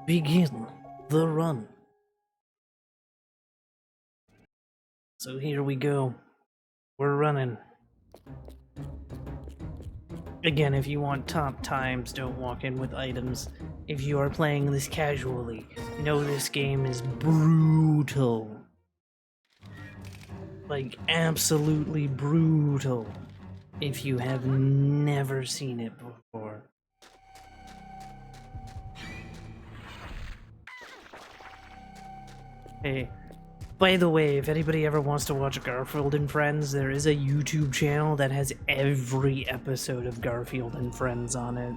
Begin the run. So here we go. We're running. Again, if you want top times, don't walk in with items. If you are playing this casually, know this game is brutal. Like, absolutely brutal. If you have never seen it before. Hey, by the way, if anybody ever wants to watch Garfield and Friends, there is a YouTube channel that has every episode of Garfield and Friends on it.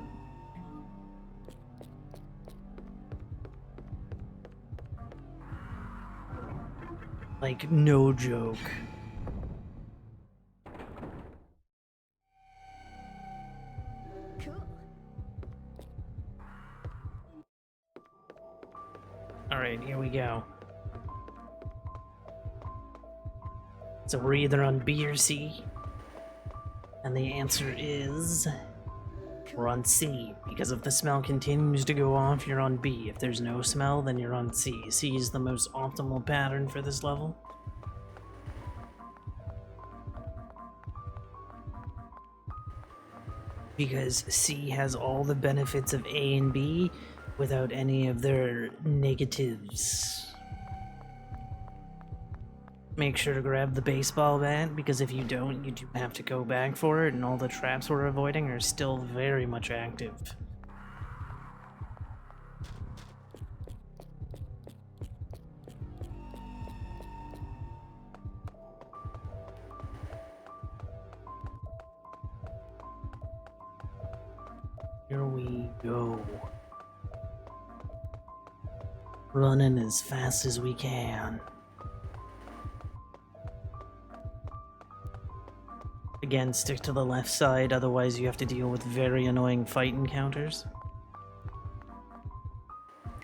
Like, no joke. Alright, here we go. So we're either on B or C. And the answer is... we're on C, because if the smell continues to go off, you're on B. If there's no smell, then you're on C. C is the most optimal pattern for this level. Because C has all the benefits of A and B without any of their negatives. Make sure to grab the baseball bat, because if you don't, you do have to go back for it, and all the traps we're avoiding are still very much active. Here we go. Running as fast as we can. Again, stick to the left side, otherwise you have to deal with very annoying fight encounters.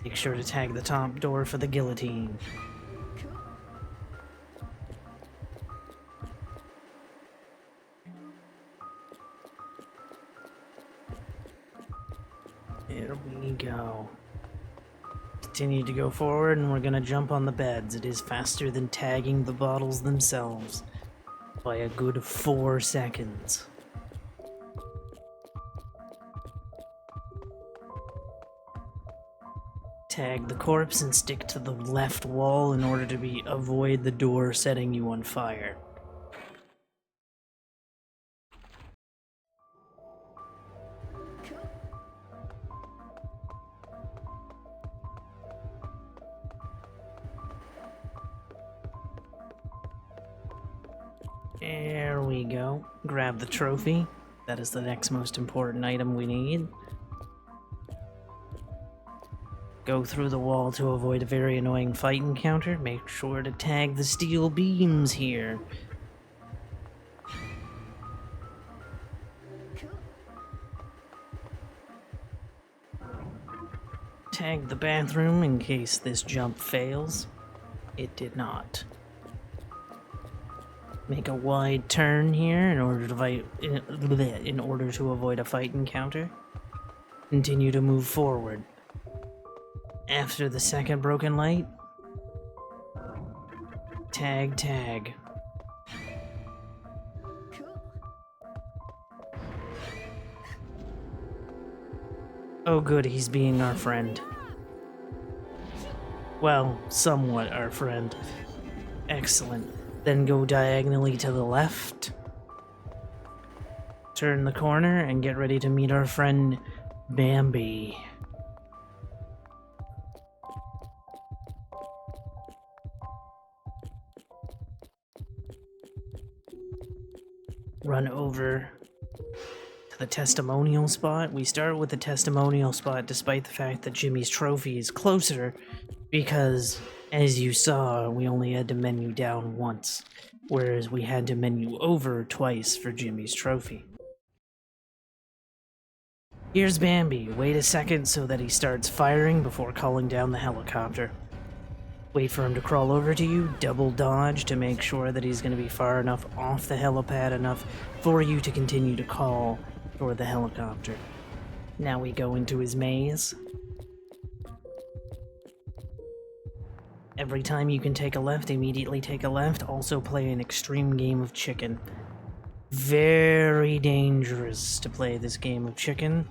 Make sure to tag the top door for the guillotine. Here we go. Continue to go forward, and we're gonna jump on the beds. It is faster than tagging the bottles themselves by a good 4 seconds. Tag the corpse and stick to the left wall in order to avoid the door setting you on fire. There we go. Grab the trophy. That is the next most important item we need. Go through the wall to avoid a very annoying fight encounter. Make sure to tag the steel beams here. Tag the bathroom in case this jump fails. It did not. Make a wide turn here in order to avoid a fight encounter. Continue to move forward. After the second broken light, tag. Oh good, he's being our friend. Well, somewhat our friend. Excellent. Then go diagonally to the left. Turn the corner and get ready to meet our friend Bambi. Run over to the testimonial spot. We start with the testimonial spot despite the fact that Jimmy's trophy is closer because, as you saw, we only had to menu down once, whereas we had to menu over twice for Jimmy's trophy. Here's Bambi. Wait a second so that he starts firing before calling down the helicopter. Wait for him to crawl over to you, double dodge to make sure that he's going to be far enough off the helipad enough for you to continue to call for the helicopter. Now we go into his maze. Every time you can take a left, immediately take a left. Also play an extreme game of chicken. Very dangerous to play this game of chicken.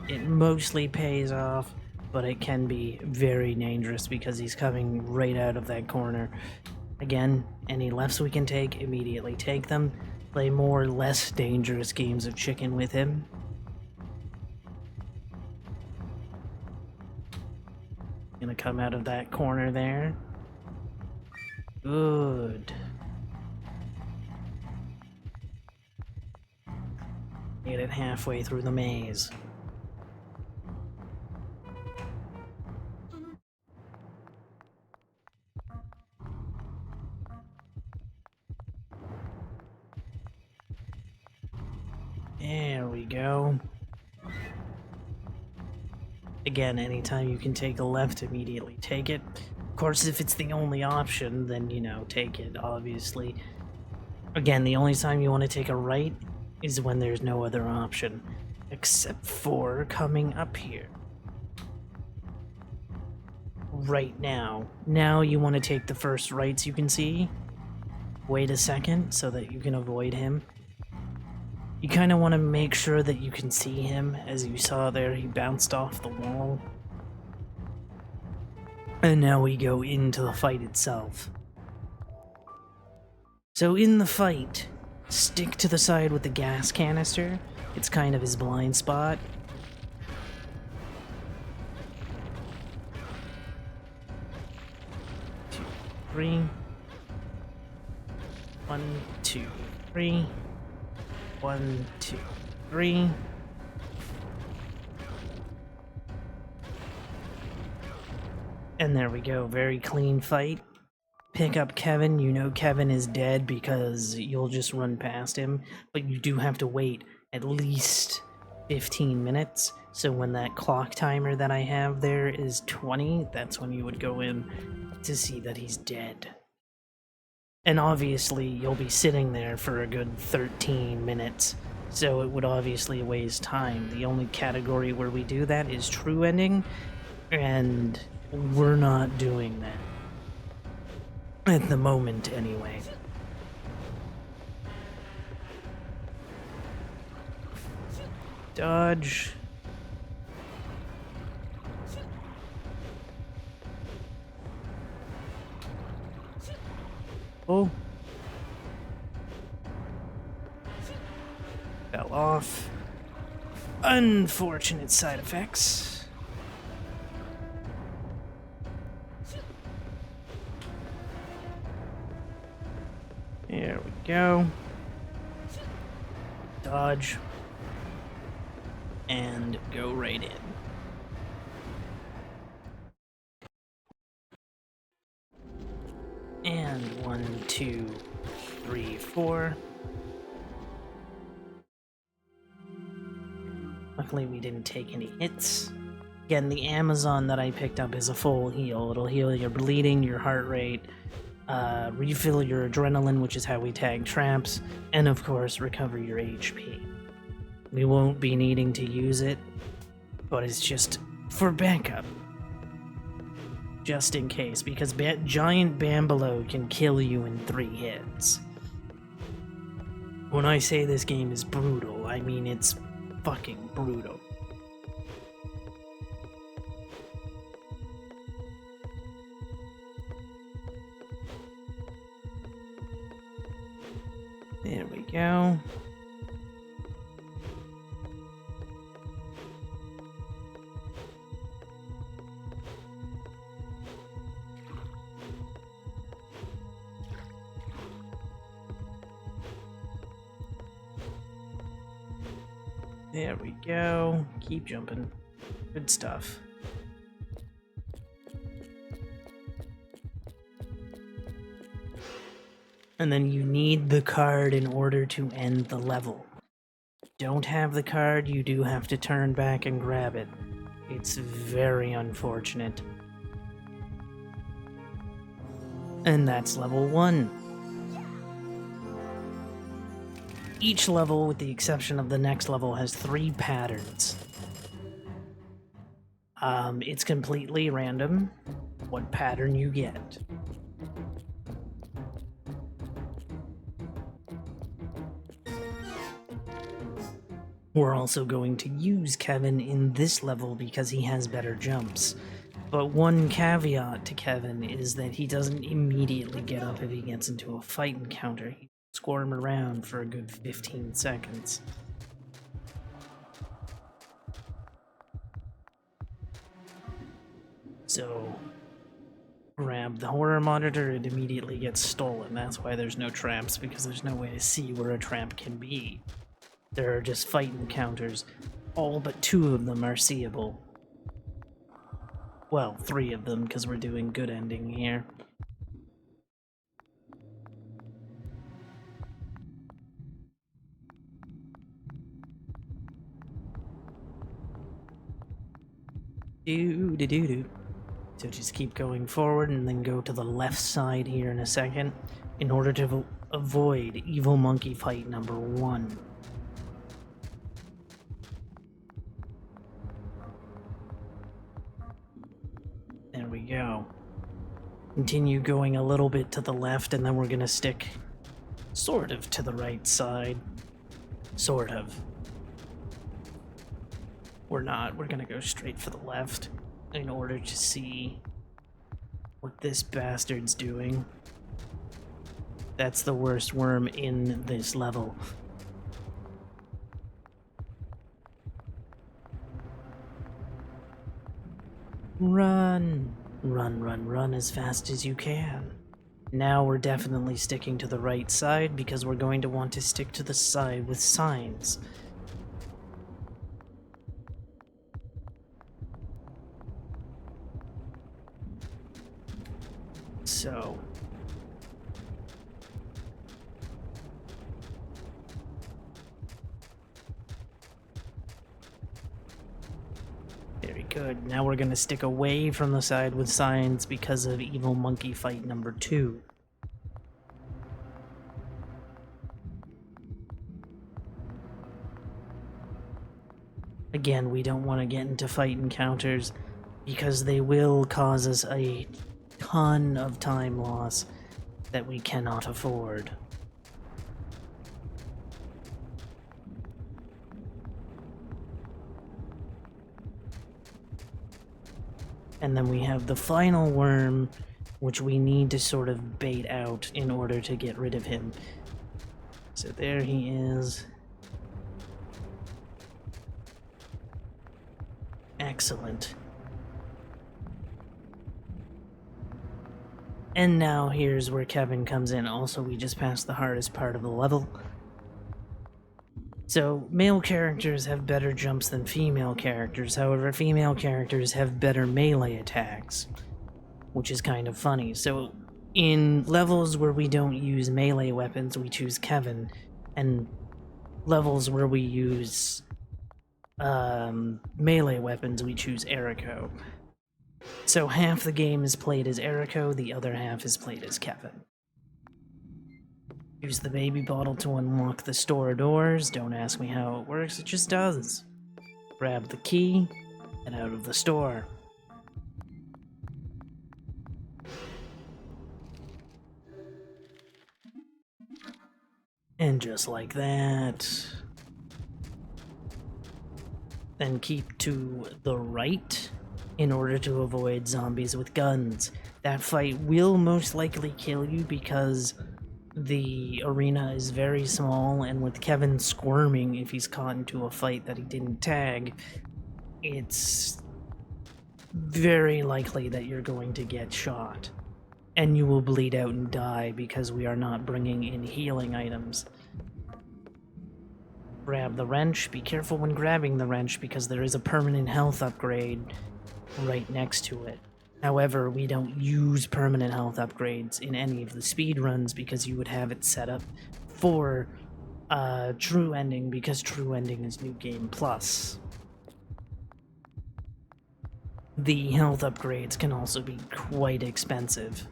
It mostly pays off, but it can be very dangerous because he's coming right out of that corner. Again, any lefts we can take, immediately take them. Play more or less dangerous games of chicken with him. Gonna come out of that corner there. Good. Get it halfway through the maze. There we go. Again, anytime you can take a left, immediately take it. Of course, if it's the only option, then, you know, take it, obviously. Again, the only time you want to take a right is when there's no other option. Except for coming up here. Right now. Now you want to take the first rights you can see. Wait a second so that you can avoid him. You kind of want to make sure that you can see him. As you saw there, he bounced off the wall. And now we go into the fight itself. So in the fight, stick to the side with the gas canister. It's kind of his blind spot. Two, three. 1, 2, 3. 1, 2, 3. And there we go, very clean fight. Pick up Kevin. You know Kevin is dead because you'll just run past him, but you do have to wait at least 15 minutes. So when that clock timer that I have there is 20, that's when you would go in to see that he's dead. And obviously, you'll be sitting there for a good 13 minutes, so it would obviously waste time. The only category where we do that is true ending, and we're not doing that. At the moment, anyway. Dodge. Oh. Fell off. Unfortunate side effects. There we go. Dodge. And go right in. And 1, 2, 3, 4. Luckily we didn't take any hits. Again, the Amazon that I picked up is a full heal. It'll heal your bleeding, your heart rate, refill your adrenaline, which is how we tag traps, and of course recover your HP. We won't be needing to use it, but it's just for backup. Just in case, because giant Bambalo can kill you in 3 hits. When I say this game is brutal, I mean it's fucking brutal. There we go. There we go. Keep jumping. Good stuff. And then you need the card in order to end the level. Don't have the card, you do have to turn back and grab it. It's very unfortunate. And that's level 1. Each level, with the exception of the next level, has 3 patterns. It's completely random what pattern you get. We're also going to use Kevin in this level because he has better jumps. But one caveat to Kevin is that he doesn't immediately get up if he gets into a fight encounter. He squirm around for a good 15 seconds. So, grab the horror monitor, it immediately gets stolen. That's why there's no traps, because there's no way to see where a trap can be. There are just fight encounters. All but 2 of them are seeable. Well, 3 of them, because we're doing good ending here. Do. So just keep going forward and then go to the left side here in a second in order to avoid Evil Monkey fight number 1. There we go. Continue going a little bit to the left and then we're gonna stick sort of to the right side. Sort of. We're not. We're gonna go straight for the left in order to see what this bastard's doing. That's the worst worm in this level. Run! Run as fast as you can. Now we're definitely sticking to the right side because we're going to want to stick to the side with signs. So, very good. Now we're going to stick away from the side with signs because of Evil Monkey fight number 2. Again, we don't want to get into fight encounters because they will cause us a ton of time loss that we cannot afford. And then we have the final worm, which we need to sort of bait out in order to get rid of him. So there he is. Excellent. And now here's where Kevin comes in. Also, we just passed the hardest part of the level. So, male characters have better jumps than female characters. However, female characters have better melee attacks, which is kind of funny. So, in levels where we don't use melee weapons, we choose Kevin. And levels where we use melee weapons, we choose Eriko. So half the game is played as Eriko, the other half is played as Kevin. Use the baby bottle to unlock the store doors. Don't ask me how it works, it just does. Grab the key, and out of the store. And just like that. Then keep to the right in order to avoid zombies with guns. That fight will most likely kill you because the arena is very small, and with Kevin squirming if he's caught into a fight that he didn't tag, it's very likely that you're going to get shot. And you will bleed out and die because we are not bringing in healing items. Grab the wrench. Be careful when grabbing the wrench because there is a permanent health upgrade right next to it. However, we don't use permanent health upgrades in any of the speedruns because you would have it set up for True Ending, because True Ending is New Game Plus. The health upgrades can also be quite expensive.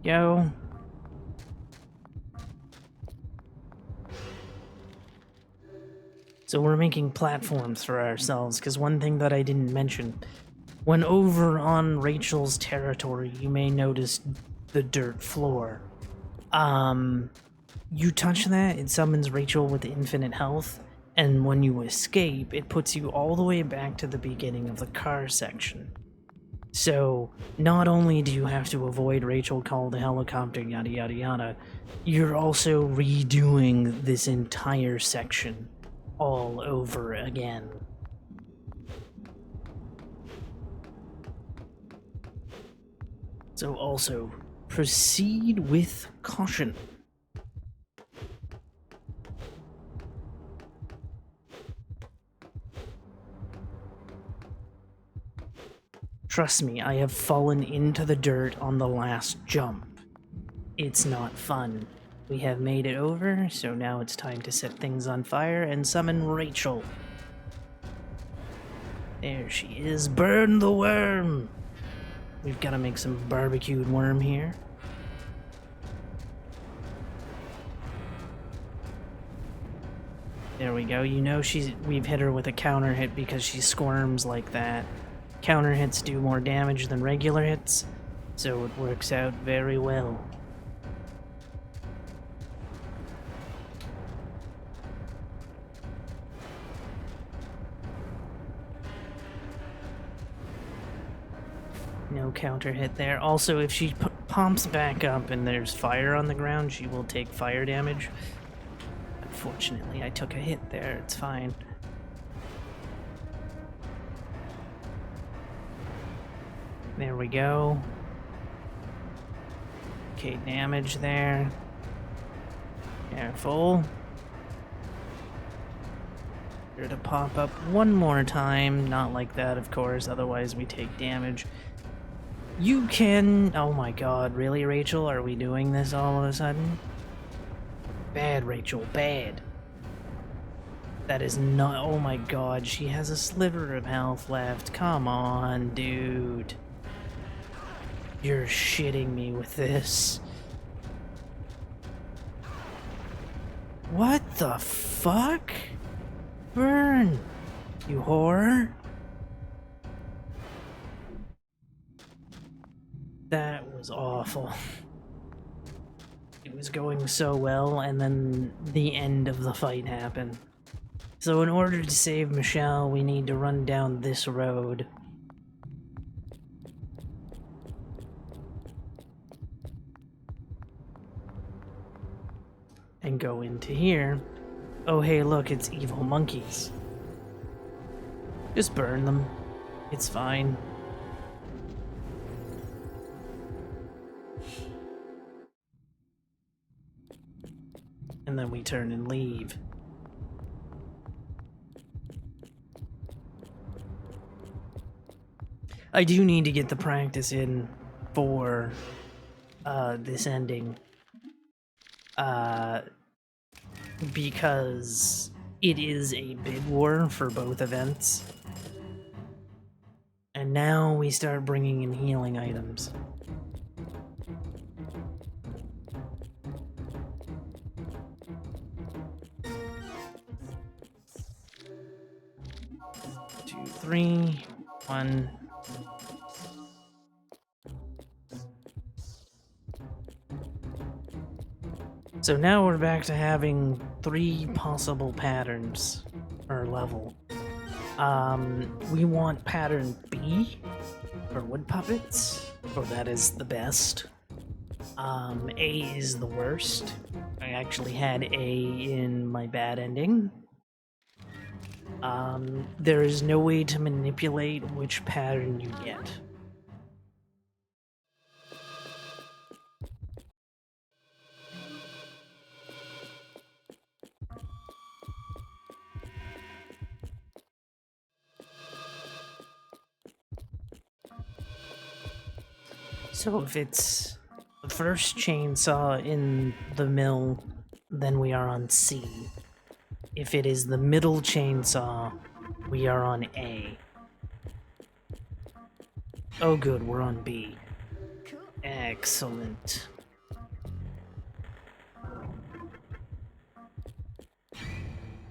Go. So we're making platforms for ourselves, because one thing that I didn't mention, when over on Rachel's territory, you may notice the dirt floor. You touch that, it summons Rachel with infinite health, and when you escape, it puts you all the way back to the beginning of the car section. So, not only do you have to avoid Rachel, call the helicopter, yada yada yada, you're also redoing this entire section all over again. So also, proceed with caution. Trust me, I have fallen into the dirt on the last jump. It's not fun. We have made it over, so now it's time to set things on fire and summon Rachel. There she is. Burn the worm! We've got to make some barbecued worm here. There we go. You know we've hit her with a counter hit because she squirms like that. Counter hits do more damage than regular hits, so it works out very well. No counter hit there. Also, if she pumps back up and there's fire on the ground, she will take fire damage. Unfortunately, I took a hit there. It's fine. There we go. Okay, damage there. Careful. Here to pop up one more time. Not like that, of course, otherwise we take damage. You can... Oh my god, really, Rachel? Are we doing this all of a sudden? Bad, Rachel, bad. That is not... Oh my god, she has a sliver of health left. Come on, dude. You're shitting me with this. What the fuck? Burn, you whore. That was awful. It was going so well, and then the end of the fight happened. So in order to save Michelle, we need to run down this road. And go into here. Oh hey, look, it's evil monkeys. Just burn them. It's fine. And then we turn and leave. I do need to get the practice in for this ending. Because it is a big war for both events. And now we start bringing in healing items. Two, three, one. So now we're back to having 3 possible patterns per level. We want pattern B for wood puppets, or that is the best. A is the worst. I actually had A in my bad ending. There is no way to manipulate which pattern you get. So if it's the first chainsaw in the mill, then we are on C. If it is the middle chainsaw, we are on A. Oh good, we're on B. Excellent.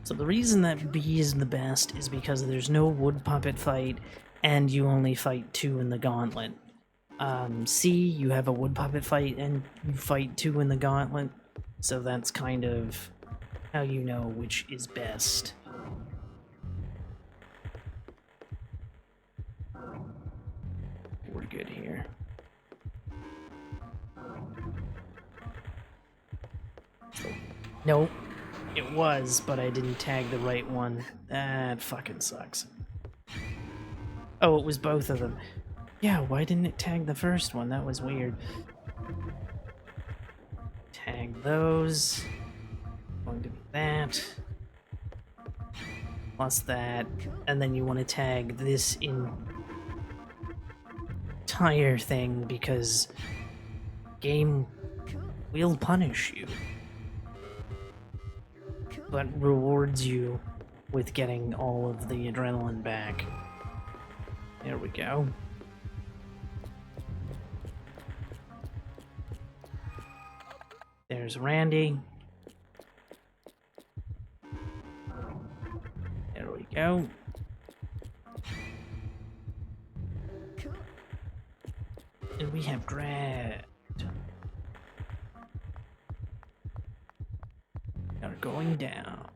So the reason that B is the best is because there's no wood puppet fight, and you only fight 2 in the gauntlet. C, you have a wood puppet fight, and you fight 2 in the gauntlet, so that's kind of how you know which is best. We're good here. Nope. It was, but I didn't tag the right one. That fucking sucks. Oh, it was both of them. Yeah, why didn't it tag the first one? That was weird. Tag those. Going to be that. Plus that. And then you want to tag this entire thing because game will punish you, but rewards you with getting all of the adrenaline back. There we go. There's Randy. There we go. And we have Dread. Are going down.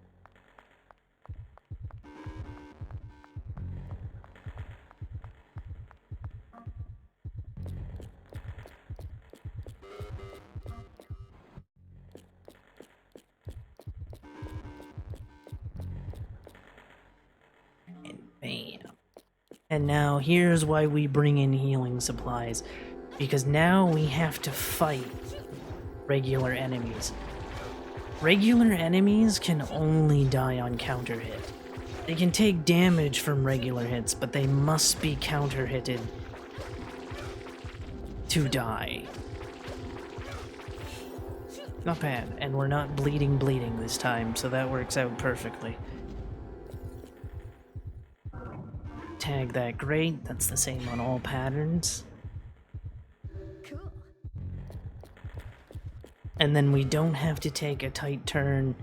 And bam. And now here's why we bring in healing supplies. Because now we have to fight regular enemies. Regular enemies can only die on counter hit. They can take damage from regular hits, but they must be counter hitted to die. Not bad, and we're not bleeding this time, so that works out perfectly. Tag that great, that's the same on all patterns. And then we don't have to take a tight turn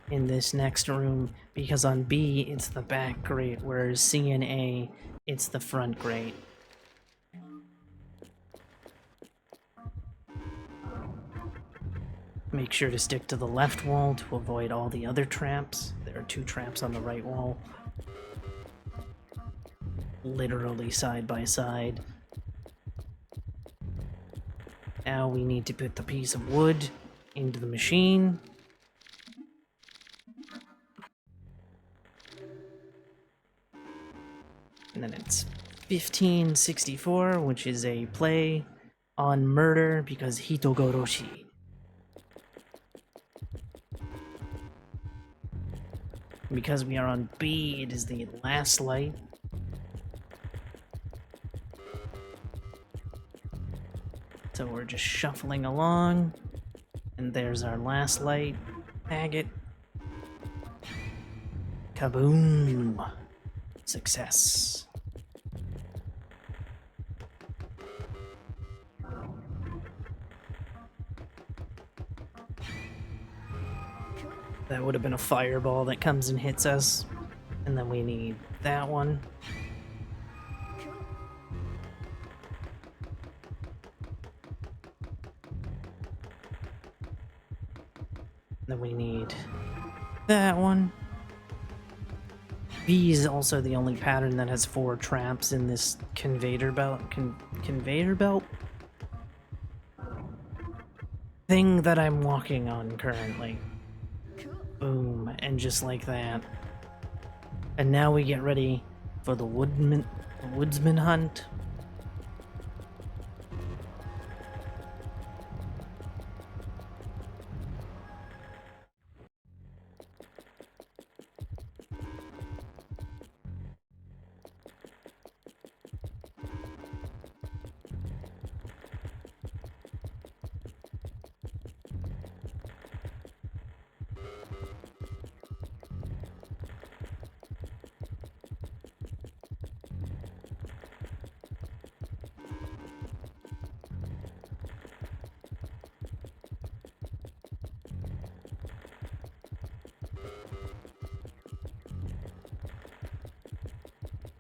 in this next room, because on B, it's the back grate, whereas C and A, it's the front grate. Make sure to stick to the left wall to avoid all the other traps. There are 2 traps on the right wall. Literally side by side. Now we need to put the piece of wood into the machine. And then it's 1564, which is a play on murder because Hitogoroshi. Because we are on B, it is the last light. So we're just shuffling along, and there's our last light. Tag it. Kaboom! Success. That would have been a fireball that comes and hits us. And then we need that one. Then we need that one. B is also the only pattern that has 4 traps in this conveyor belt. Conveyor belt? Thing that I'm walking on currently. Boom, and just like that. And now we get ready for the woodsman hunt.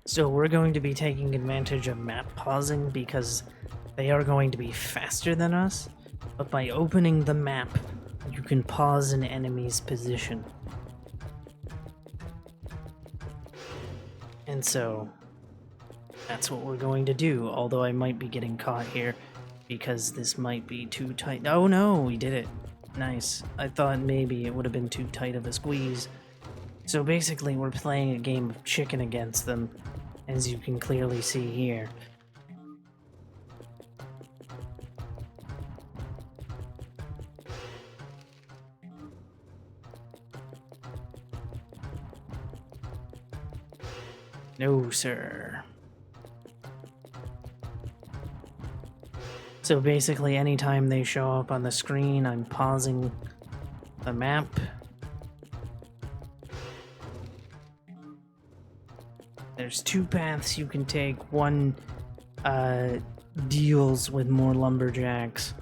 So we're going to be taking advantage of map pausing because they are going to be faster than us, but by opening the map, you can pause an enemy's position. And so, that's what we're going to do, although I might be getting caught here because this might be too tight. Oh no, we did it. Nice. I thought maybe it would have been too tight of a squeeze. So basically, we're playing a game of chicken against them, as you can clearly see here. No, sir. So basically, anytime they show up on the screen, I'm pausing the map. There's two paths you can take. One deals with more lumberjacks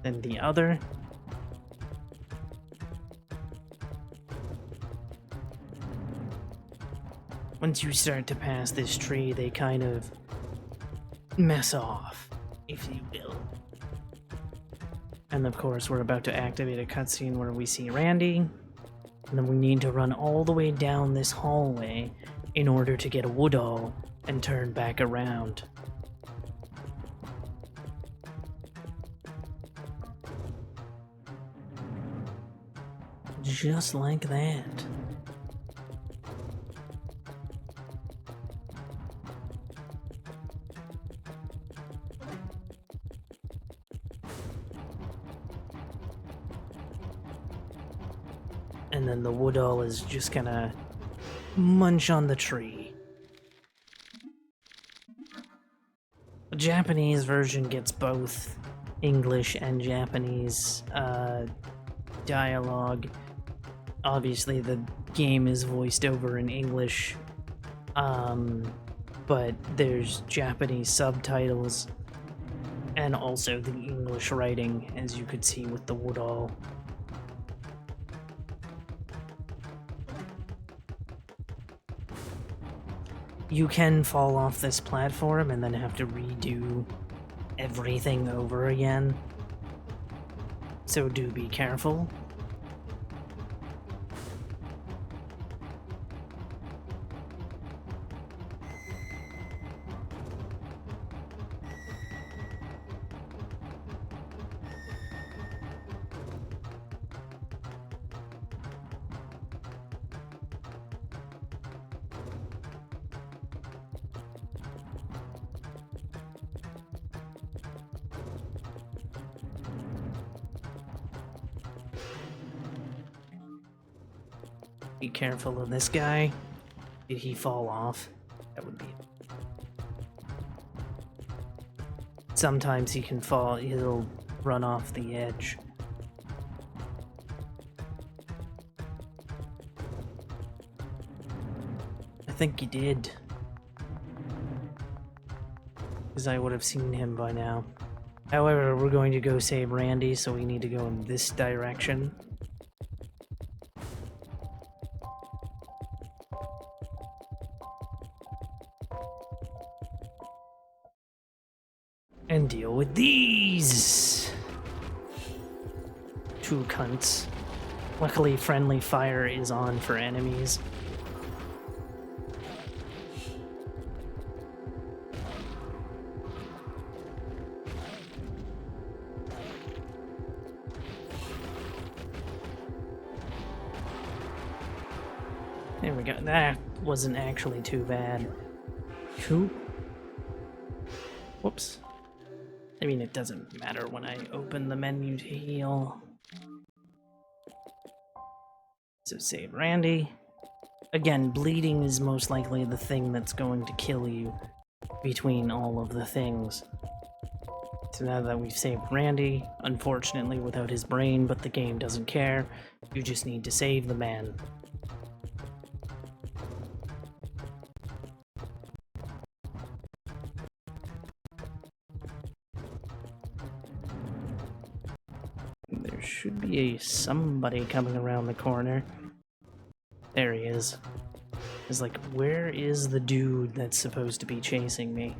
than the other. Once you start to pass this tree, they kind of mess off, if you will. And of course, we're about to activate a cutscene where we see Randy, and then we need to run all the way down this hallway in order to get a Woodall and turn back around. Just like that. And then the Woodall is just gonna munch on the tree. The Japanese version gets both English and Japanese dialogue. Obviously, the game is voiced over in English, but there's Japanese subtitles and also the English writing, as you could see with the Woodall. You can fall off this platform and then have to redo everything over again, so do be careful. Be careful of this guy. Did he fall off? That would be it. Sometimes he can fall, he'll run off the edge. I think he did. Because I would have seen him by now. However, we're going to go save Randy, so we need to go in this direction. And deal with these two cunts. Luckily, friendly fire is on for enemies. There we go. That wasn't actually too bad. Cool. Whoops. I mean, it doesn't matter when I open the menu to heal. So save Randy. Again, bleeding is most likely the thing that's going to kill you between all of the things. So now that we've saved Randy, unfortunately without his brain, but the game doesn't care, you just need to save the man. There should be somebody coming around the corner. There he is. Is like, where is the dude that's supposed to be chasing me?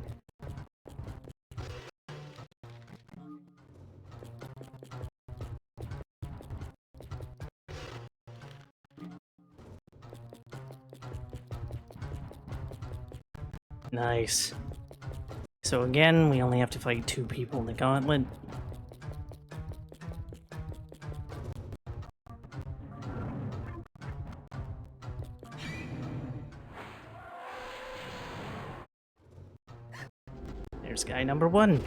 Nice. So again, we only have to fight 2 people in the gauntlet. There's guy number 1.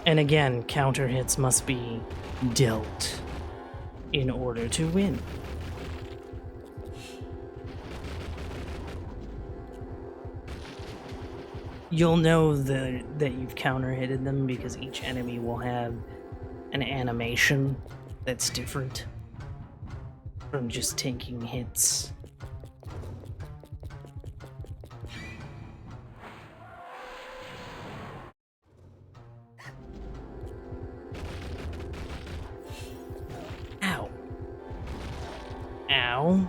And again, counter hits must be dealt in order to win. You'll know that you've counter-hitted them because each enemy will have an animation that's different from just taking hits. Ow. Ow.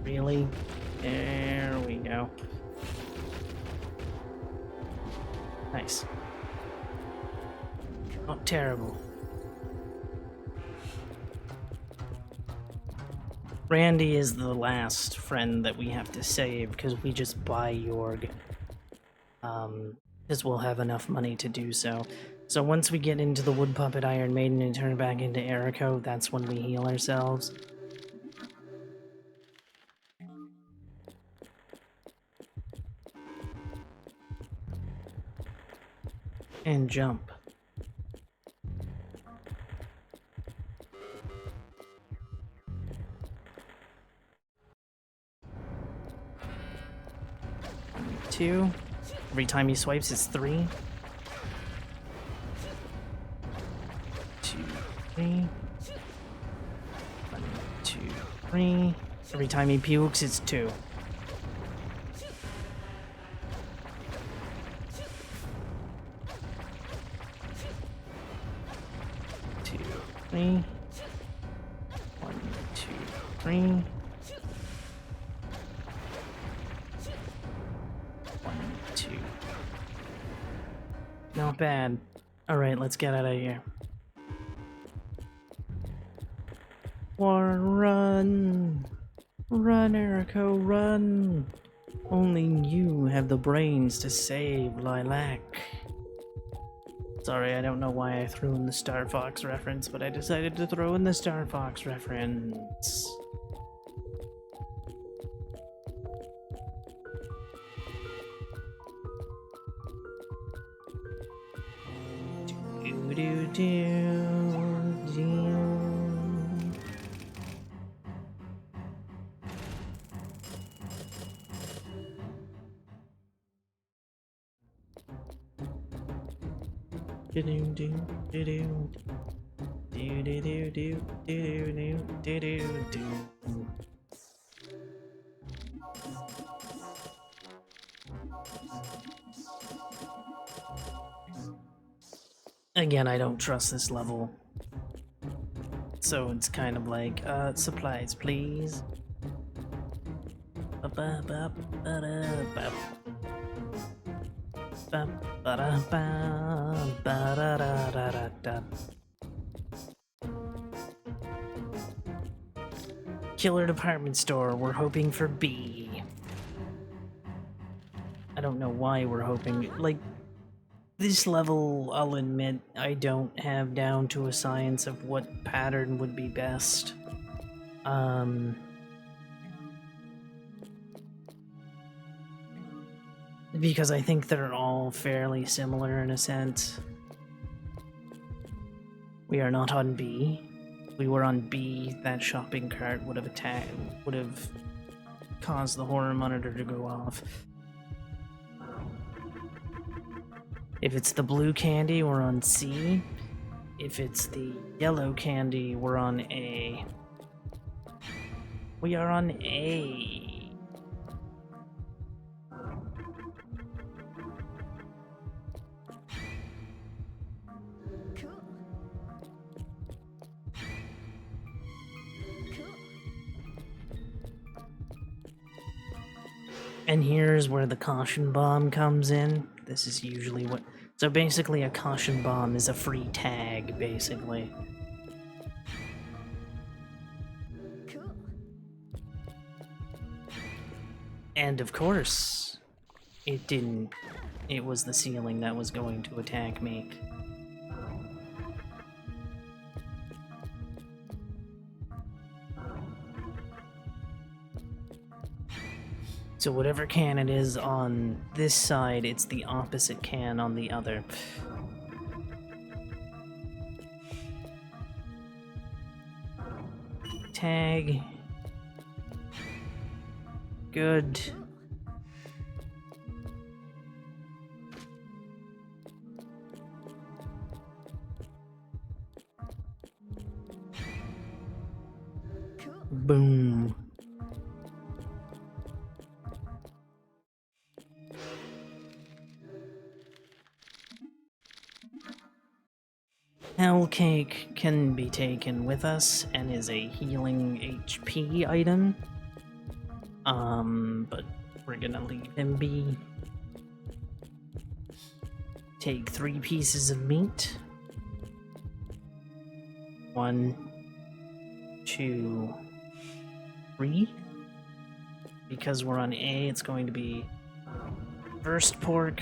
Really? There we go. Nice. Not terrible. Randy is the last friend that we have to save because we just buy Yorg. Because we'll have enough money to do so. So once we get into the Wood Puppet Iron Maiden and turn back into Eriko, that's when we heal ourselves. And jump. Two. Every time he swipes, it's 3. 2, 3. 1, 2, 3. Every time he pukes, it's 2. 2, 3. 1, 2, 3. 1, 2. Not bad. Alright, let's get out of here. Run! Run, Eriko, run! Only you have the brains to save Lilac. Sorry, I don't know why I threw in the Star Fox reference, but I decided to throw in the Star Fox reference. Again, I don't trust this level. So it's kind of like, supplies, please. Killer department store, we're hoping for B. I don't know why we're hoping, like, this level, I'll admit, I don't have down to a science of what pattern would be best. Because I think they're all fairly similar in a sense. We are not on B. If we were on B, that shopping cart would have caused the horror monitor to go off. If it's the blue candy, we're on C. If it's the yellow candy, we're on A. We are on A. And here's where the caution bomb comes in. This is usually what... So basically a caution bomb is a free tag, basically. And of course, it didn't. It was the ceiling that was going to attack me. So whatever can it is on this side, it's the opposite can on the other. Tag. Good. Boom. Hell Cake can be taken with us and is a healing HP item. But we're gonna leave him be. Take 3 pieces of meat. 1, 2, 3. Because we're on A, it's going to be first pork.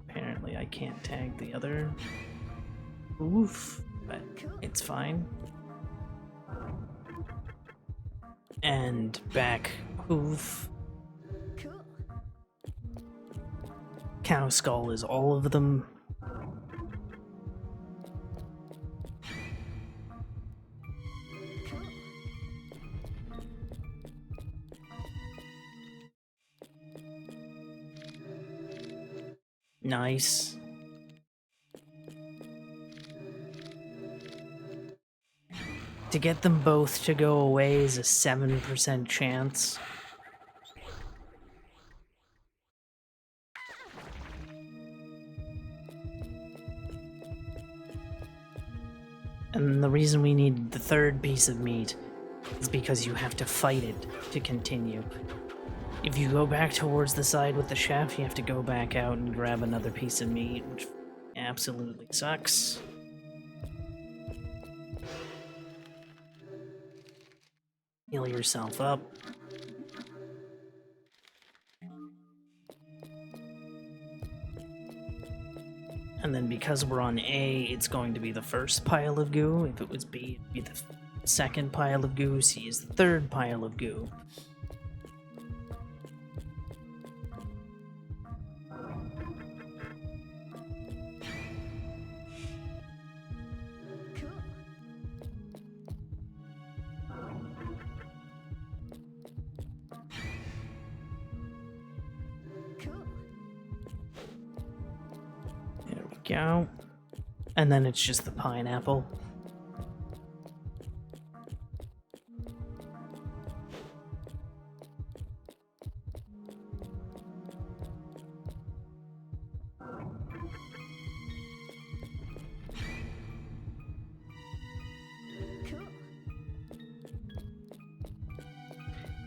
Apparently I can't tag the other. Oof, but it's fine. And back hoof. Cow skull is all of them. Nice. To get them both to go away is a 7% chance. And the reason we need the 3rd piece of meat is because you have to fight it to continue. If you go back towards the side with the chef, you have to go back out and grab another piece of meat, which absolutely sucks. Heal yourself up. And then because we're on A, it's going to be the first pile of goo. If it was B, it'd be the 2nd pile of goo. C is the 3rd pile of goo. Go. And then it's just the pineapple.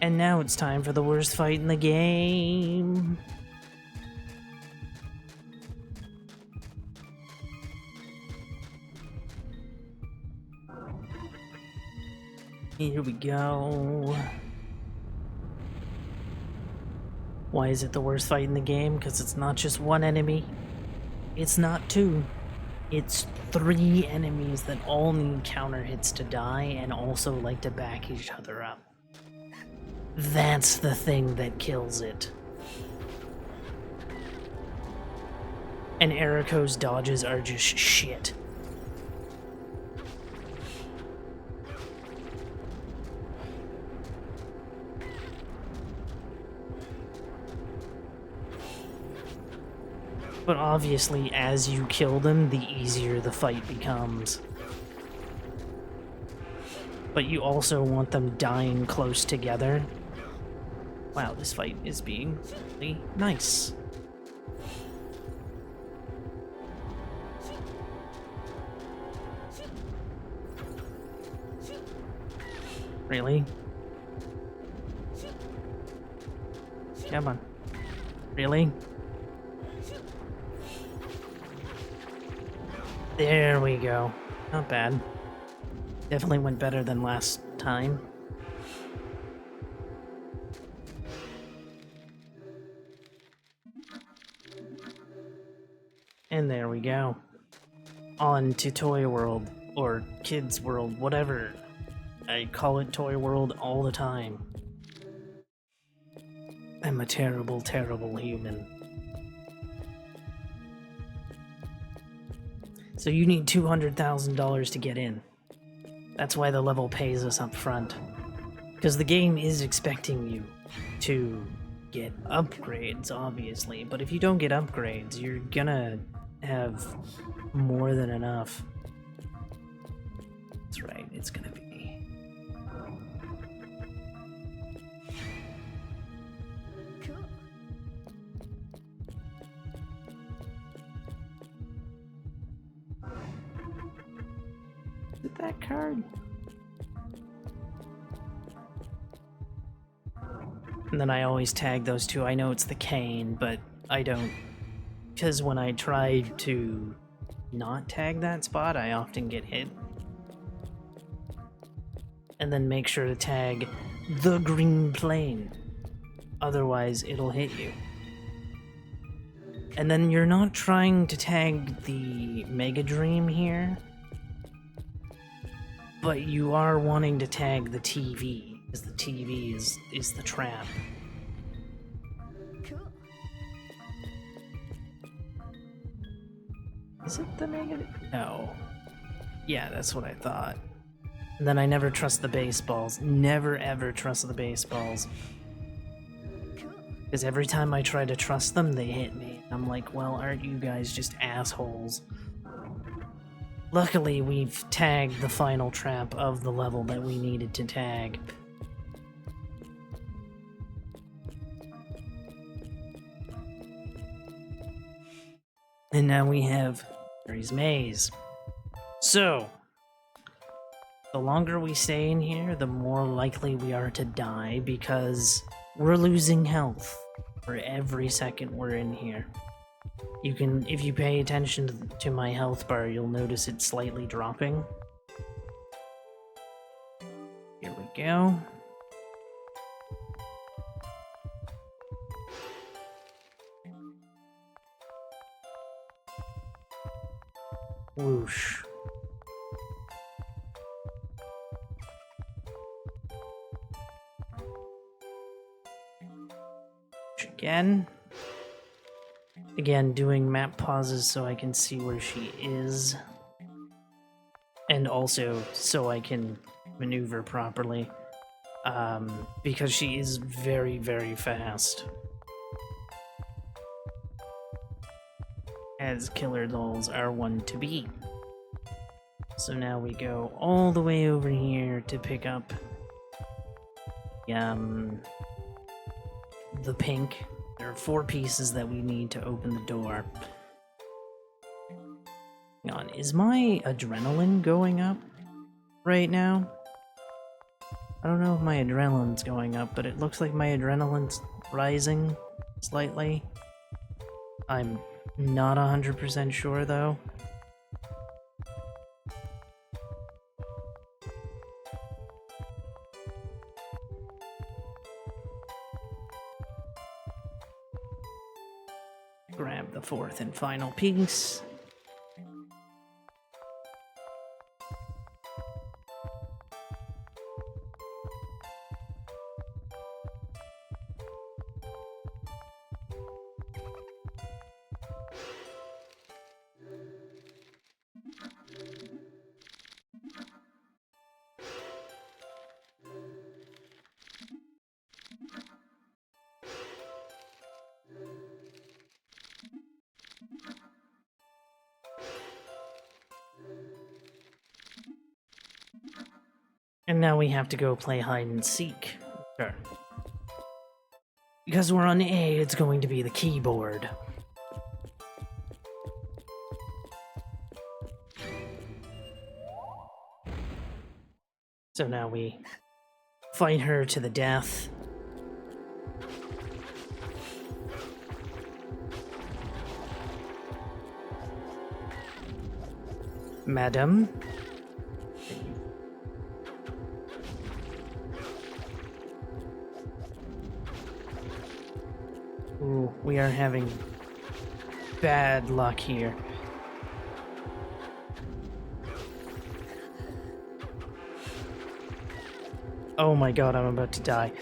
And now it's time for the worst fight in the game. Here we go. Why is it the worst fight in the game? Because it's not just 1 enemy. It's not 2. It's 3 enemies that all need counter hits to die and also like to back each other up. That's the thing that kills it. And Eriko's dodges are just shit. But obviously, as you kill them, the easier the fight becomes. But you also want them dying close together. Wow, this fight is being really nice. Really? Come on. Really? There we go. Not bad. Definitely went better than last time. And there we go. On to Toy World, or Kids World, whatever. I call it Toy World all the time. I'm a terrible, terrible human. So you need $200,000 to get in. That's why the level pays us up front. Because the game is expecting you to get upgrades, obviously. But if you don't get upgrades, you're gonna have more than enough. That's right, it's gonna be. Is it that card? And then I always tag those two. I know it's the cane, but I don't. Because when I try to not tag that spot, I often get hit. And then make sure to tag the green plane. Otherwise, it'll hit you. And then you're not trying to tag the Mega Dream here, but you are wanting to tag the TV. Because the TV is the trap. Is it the Mega? No. Yeah, that's what I thought. And then I never trust the baseballs. Never ever trust the baseballs. Because every time I try to trust them, they hit me. I'm like, well, aren't you guys just assholes? Luckily, we've tagged the final trap of the level that we needed to tag. And now we have Harry's Maze. So, the longer we stay in here, the more likely we are to die because we're losing health for every second we're in here. You can, if you pay attention to my health bar, you'll notice it's slightly dropping. Here we go. Whoosh. Again, doing map pauses so I can see where she is. And also so I can maneuver properly. Because she is very, very fast. As killer dolls are one to be. So now we go all the way over here to pick up the pink. There are 4 pieces that we need to open the door. Hang on, is my adrenaline going up right now? I don't know if my adrenaline's going up, but it looks like my adrenaline's rising slightly. I'm not 100% sure though. Grab the 4th and final piece. And now we have to go play hide and seek. Sure. Because we're on A, it's going to be the keyboard. So now we fight her to the death. Madam? Ooh, we are having bad luck here. Oh my god, I'm about to die.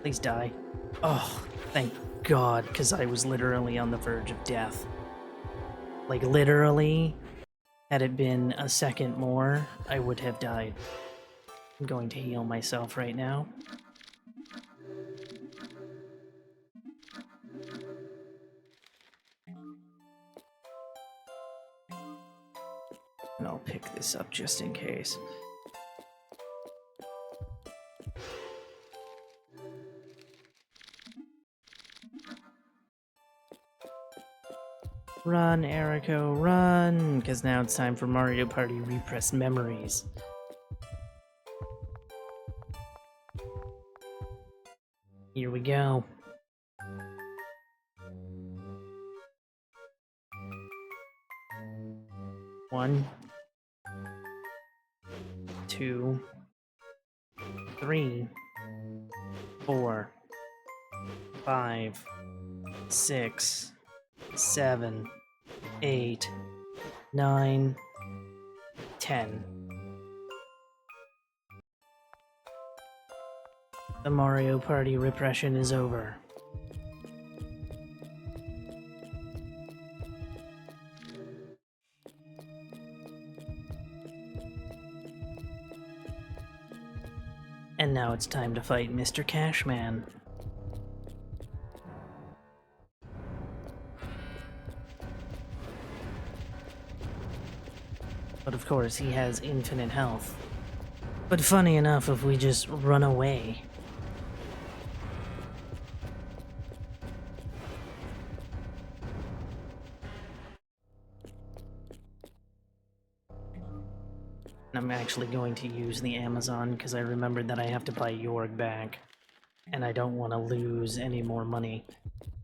Please die. Oh, thank god, because I was literally on the verge of death. Like, literally, had it been a second more, I would have died. I'm going to heal myself right now. And I'll pick this up just in case. Run, Erico, run! Because now it's time for Mario Party Repressed Memories. Here we go. One, 2, 3, 4, 5, 6, 7, 8, 9, 10. The Mario Party repression is over. And now it's time to fight Mr. Cashman. But of course, he has infinite health. But funny enough, if we just run away... I'm actually going to use the Amazon because I remembered that I have to buy Yorg back. And I don't want to lose any more money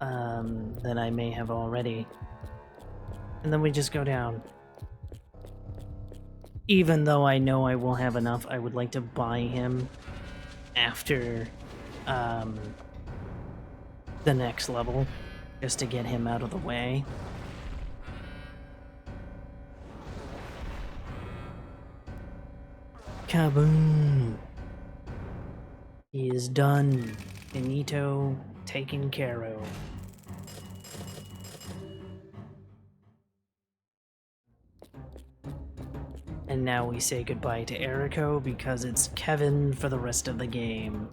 than I may have already. And then we just go down. Even though I know I will have enough, I would like to buy him after the next level, just to get him out of the way. Kaboom! He is done. Finito taken care of. And now we say goodbye to Erico because it's Kevin for the rest of the game.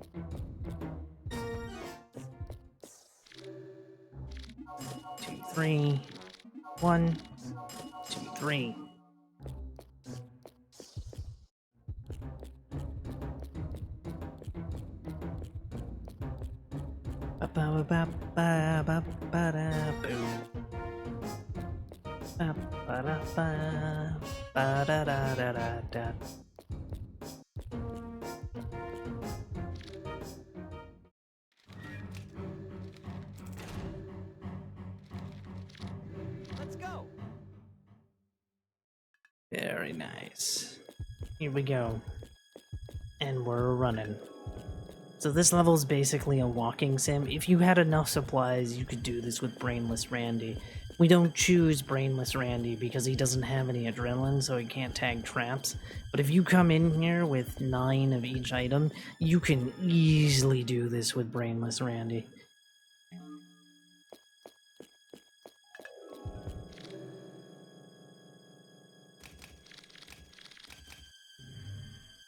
2, 3, 1, 2, 3. Let's go. Very nice. Here we go. And we're running. So this level is basically a walking sim. If you had enough supplies, you could do this with Brainless Randy. We don't choose Brainless Randy because he doesn't have any adrenaline, so he can't tag traps. But if you come in here with 9 of each item, you can easily do this with Brainless Randy.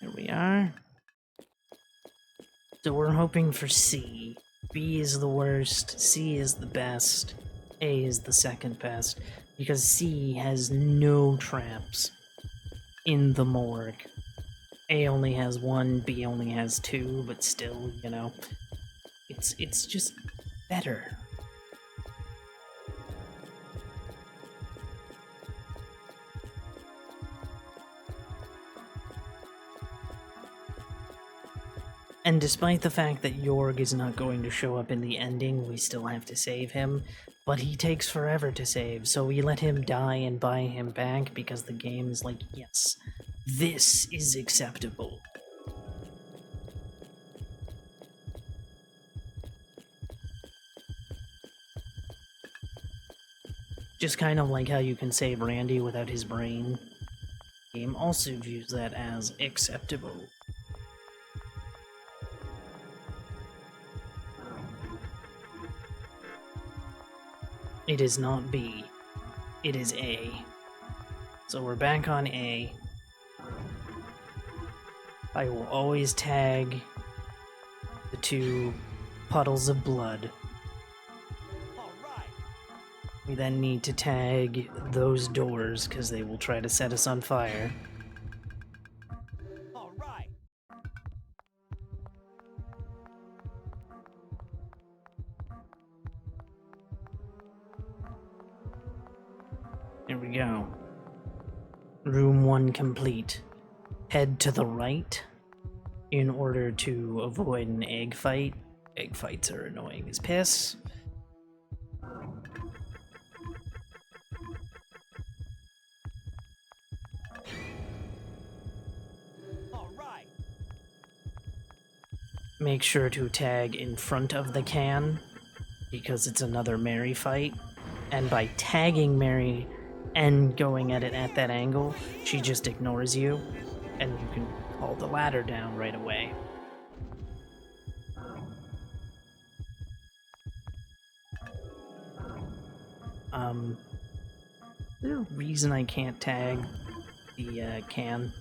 There we are. So we're hoping for C. B is the worst, C is the best, A is the second best, because C has no traps in the morgue. A only has 1, B only has 2, but still, you know, it's just better. And despite the fact that Jorg is not going to show up in the ending, we still have to save him. But he takes forever to save, so we let him die and buy him back because the game is like, yes, this is acceptable. Just kind of like how you can save Randy without his brain. The game also views that as acceptable. It is not B, it is A. So we're back on A. I will always tag the 2 puddles of blood. All right. We then need to tag those doors because they will try to set us on fire. All right. There we go. Room 1 complete. Head to the right in order to avoid an egg fight. Egg fights are annoying as piss. All right. Make sure to tag in front of the can because it's another Mary fight. And by tagging Mary and going at it at that angle, she just ignores you and you can haul the ladder down right away. Is there a reason I can't tag the can?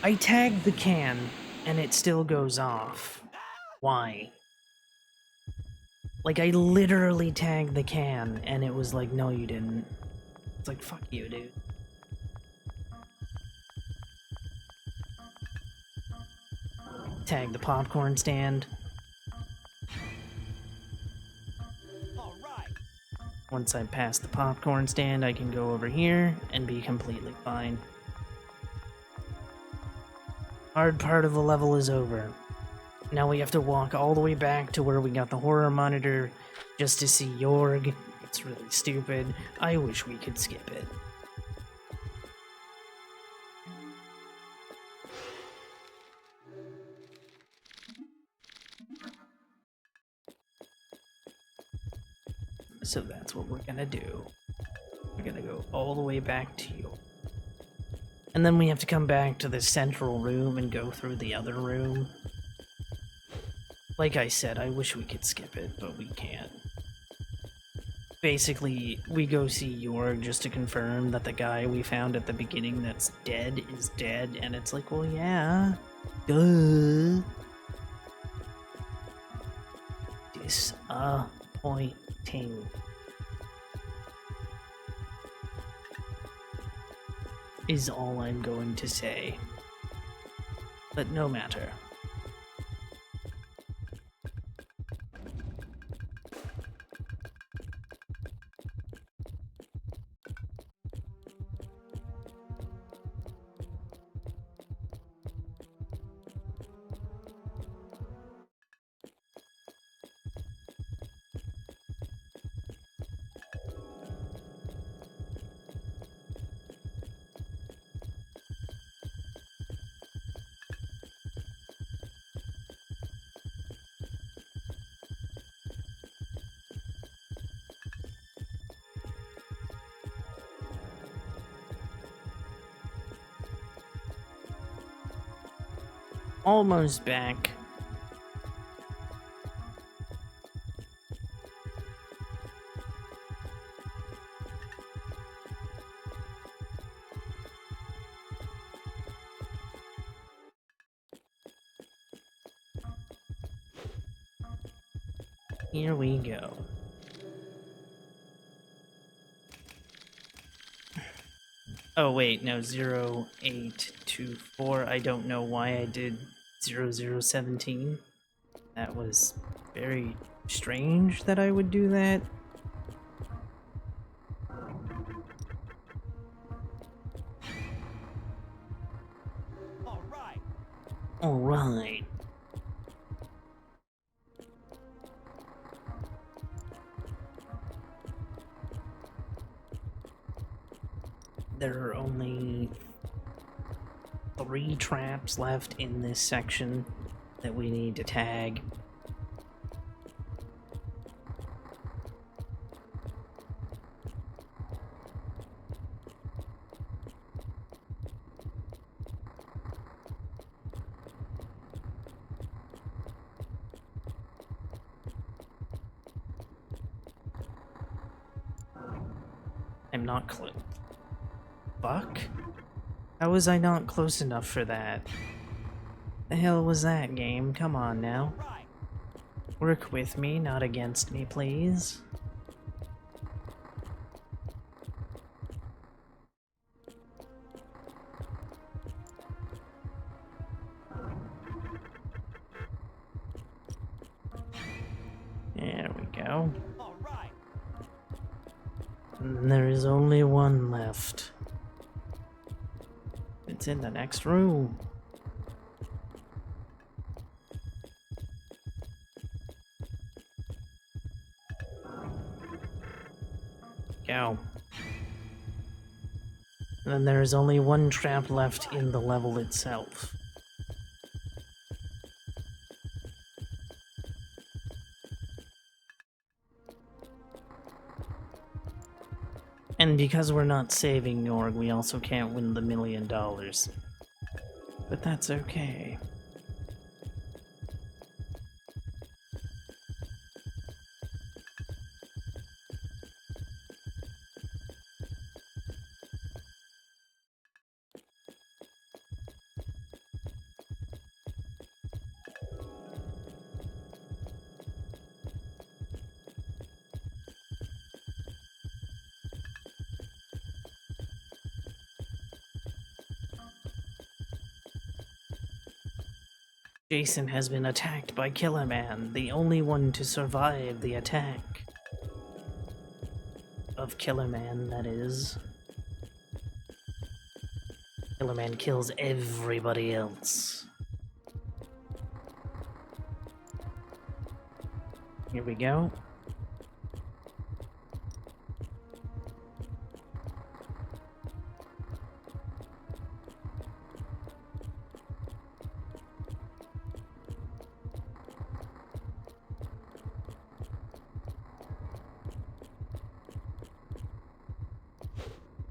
I tagged the can and it still goes off. Why? Like, I literally tagged the can and it was like, no, you didn't. It's like, fuck you, dude. Tag the popcorn stand. All right. Once I pass the popcorn stand, I can go over here and be completely fine. Hard part of the level is over. Now we have to walk all the way back to where we got the horror monitor just to see Jorg. It's really stupid. I wish we could skip it. So that's what we're gonna do. We're gonna go all the way back to Jorg. And then we have to come back to the central room and go through the other room. Like I said, I wish we could skip it, but we can't. Basically, we go see Jorg just to confirm that the guy we found at the beginning that's dead is dead, and it's like, well, yeah. Duh. Disappointing. Is all I'm going to say. But no matter. Almost back. Here we go. Oh wait, no, 0824. I don't know why I did 0017. That was very strange that I would do that. All right. All Alright. There are only 3 traps left in this section that we need to tag. I'm not close. Fuck? How was I not close enough for that? The hell was that, game? Come on now. Right. Work with me, not against me, please. There we go. All right. And there is only one left. It's in the next room. Go. And then there is only one trap left in the level itself. And because we're not saving Norg, we also can't win the $1 million. But that's okay. Jason has been attacked by Killer Man, the only one to survive the attack. Of Killer Man, that is. Killer Man kills everybody else. Here we go.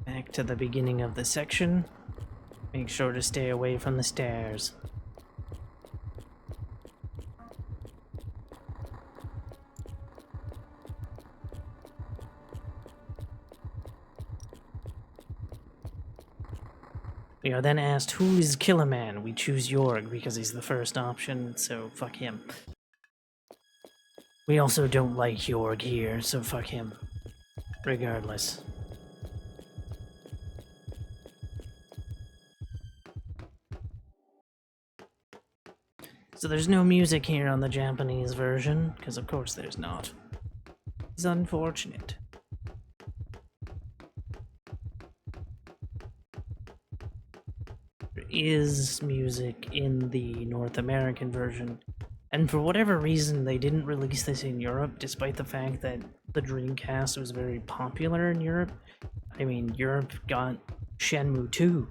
Back to the beginning of the section. Make sure to stay away from the stairs. We are then asked, who is Killer Man? We choose Jorg because he's the first option, so fuck him. We also don't like Jorg here, so fuck him. Regardless. So there's no music here on the Japanese version, because of course there's not. It's unfortunate. There is music in the North American version, and for whatever reason they didn't release this in Europe, despite the fact that the Dreamcast was very popular in Europe. I mean, Europe got Shenmue 2.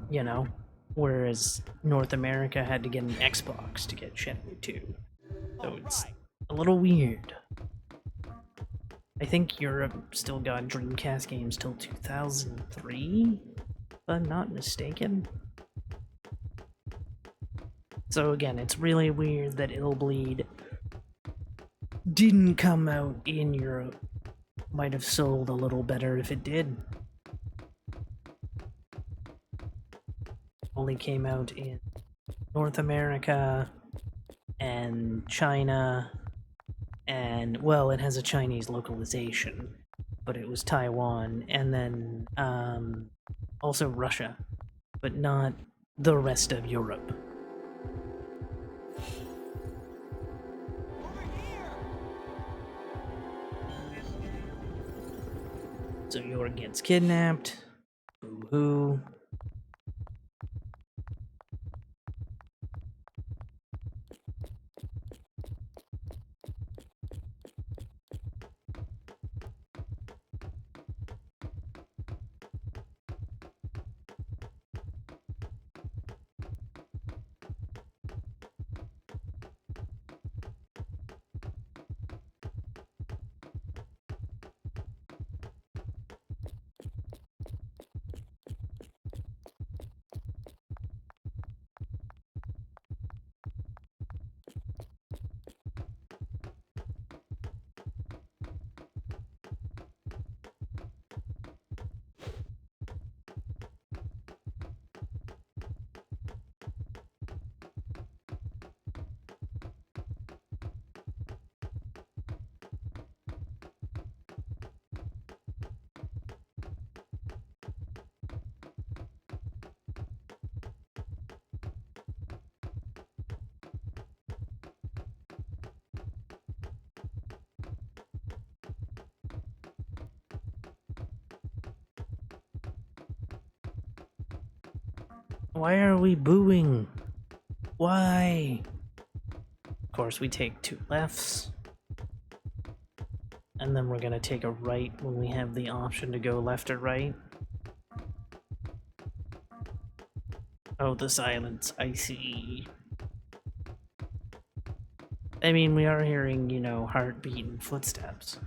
You know, whereas North America had to get an Xbox to get Shenmue 2. So it's a little weird. I think Europe still got Dreamcast games till 2003, if I'm not mistaken. So again, it's really weird that Illbleed didn't come out in Europe. Might have sold a little better if it did. Only came out in North America and China, and well, it has a Chinese localization, but it was Taiwan, and then also Russia, but not the rest of Europe. So Jorg gets kidnapped. Boo-hoo. Why are we booing? Why? Of course, we take 2 lefts. And then we're gonna take a right when we have the option to go left or right. Oh, the silence. I see. I mean, we are hearing, you know, heartbeat and footsteps.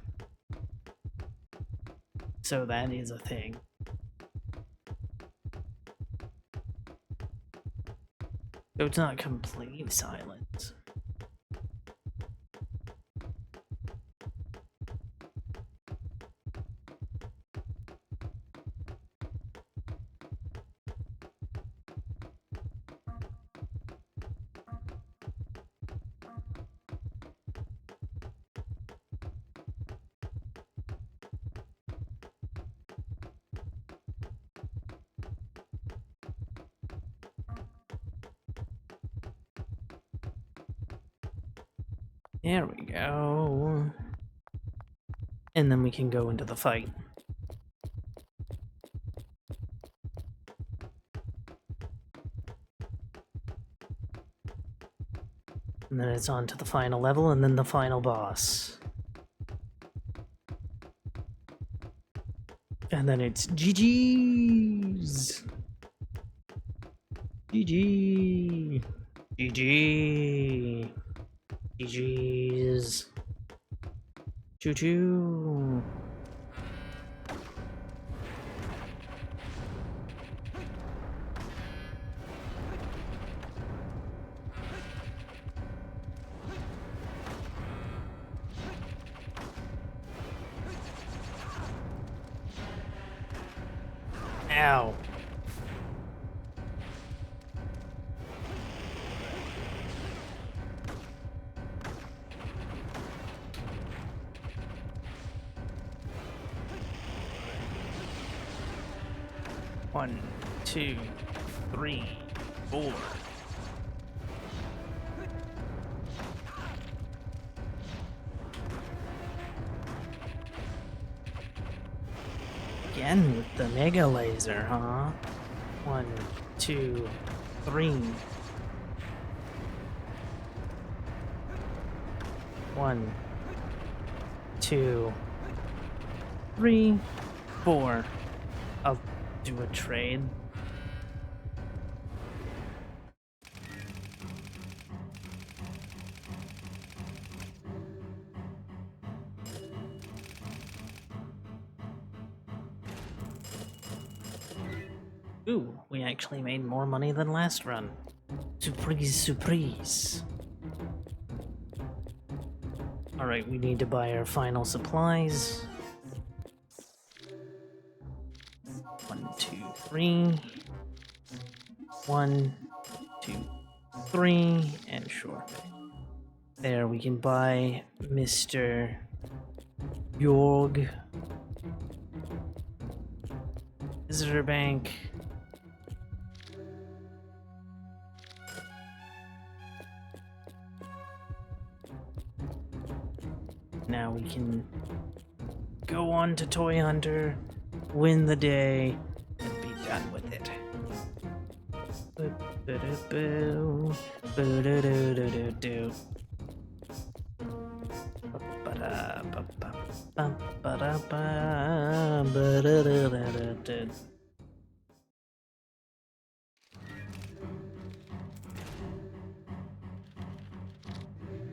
So that is a thing. So it's not complete silence. There we go. And then we can go into the fight. And then it's on to the final level and then the final boss. And then it's GG's. GG. GG. GG's. Choo choo. Ow. One, two, three, four. Again with the mega laser, huh? 1, 2, 3. 1, 2, 3, 4. I'll do a trade. Ooh, we actually made more money than last run. Surprise, surprise. Alright, we need to buy our final supplies. 1, 2, 3. 1, 2, 3. And sure. There, we can buy Mr. Jorg. Visitor bank. Now we can go on to Toy Hunter, win the day, and be done with it.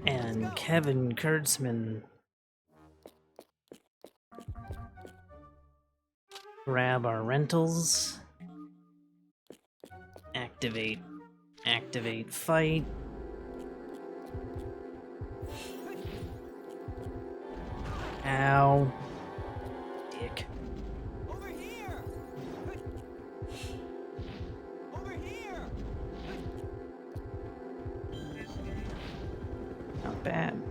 And Kevin Kurtzman. Grab our rentals. Activate. Activate fight. Ow. Dick. Over here! Over here! Not bad.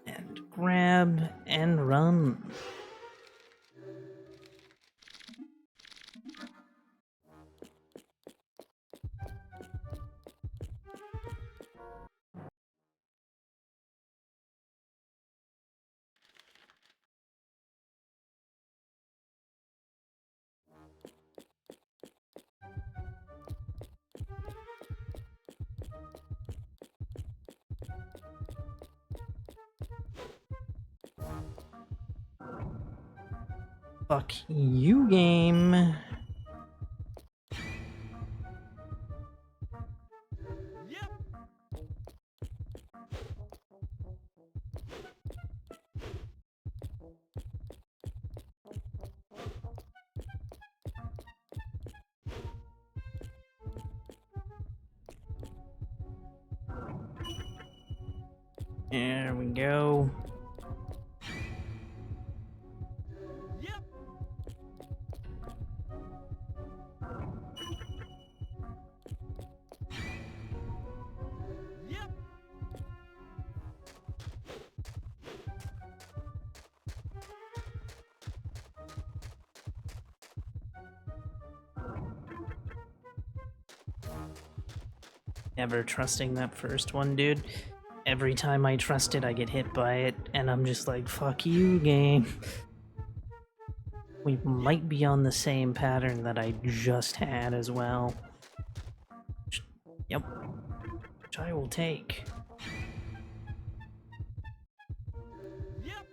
And grab and run. Fuck you, game. Yep. There we go. Yep. Yep. Never trusting that first one, dude. Every time I trust it, I get hit by it, and I'm just like, fuck you, game. We might be on the same pattern that I just had as well. Yep. Which I will take. Yep.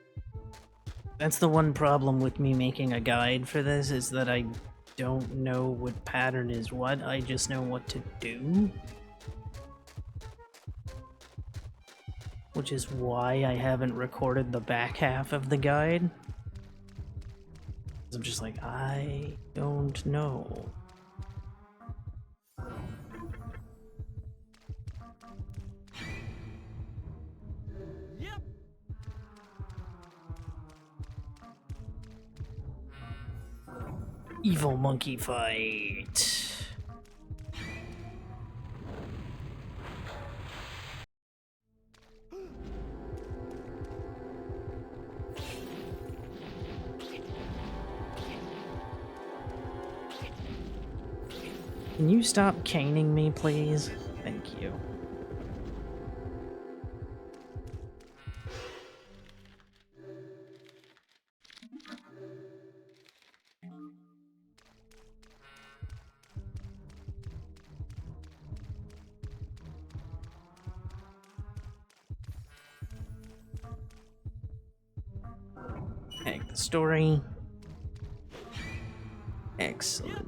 That's the one problem with me making a guide for this, is that I don't know what pattern is what, I just know what to do. Which is why I haven't recorded the back half of the guide. 'Cause I'm just like, I don't know. Yep. Evil monkey fight. Can you stop caning me, please? Thank you. Heck, the story. Excellent.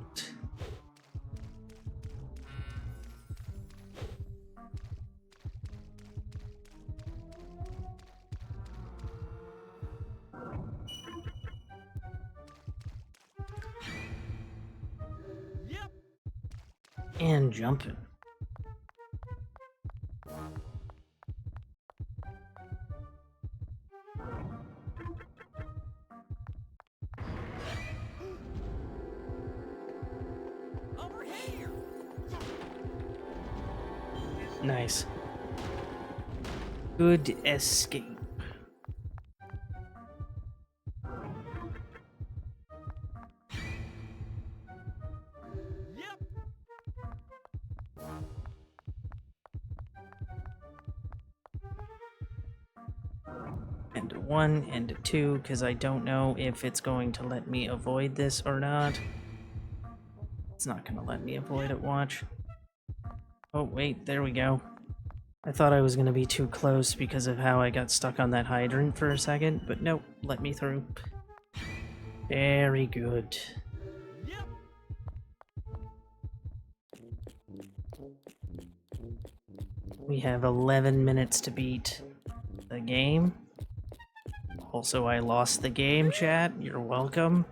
Yep. And jumping. Over here. Nice. Good escape. Yep. And a 1 and a 2, because I don't know if it's going to let me avoid this or not. It's not going to let me avoid it, watch. Oh, wait, there we go. I thought I was going to be too close because of how I got stuck on that hydrant for a second, but nope, let me through. Very good. Yep. We have 11 minutes to beat the game. Also, I lost the game, chat. You're welcome.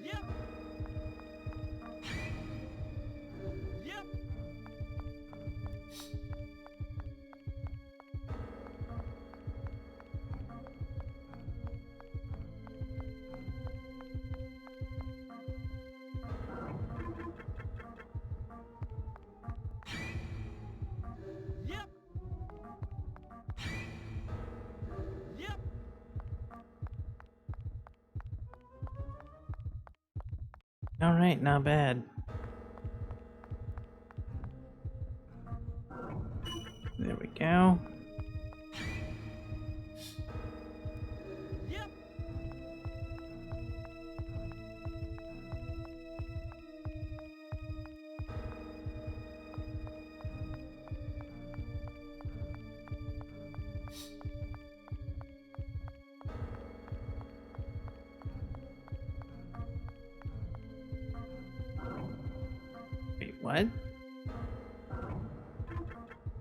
Yep. Yep. Yep. Yep. Alright, not bad. There we go. Yep. Wait, what?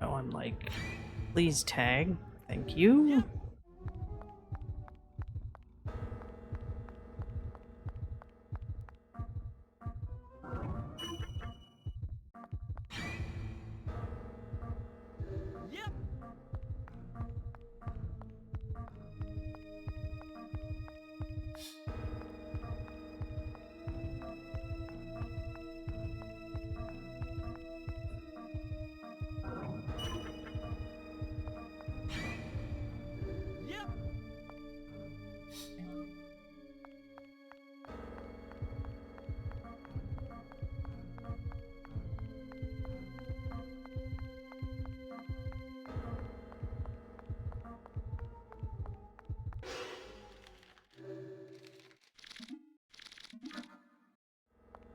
Oh, I'm like, please tag. Thank you. Yep. Yep.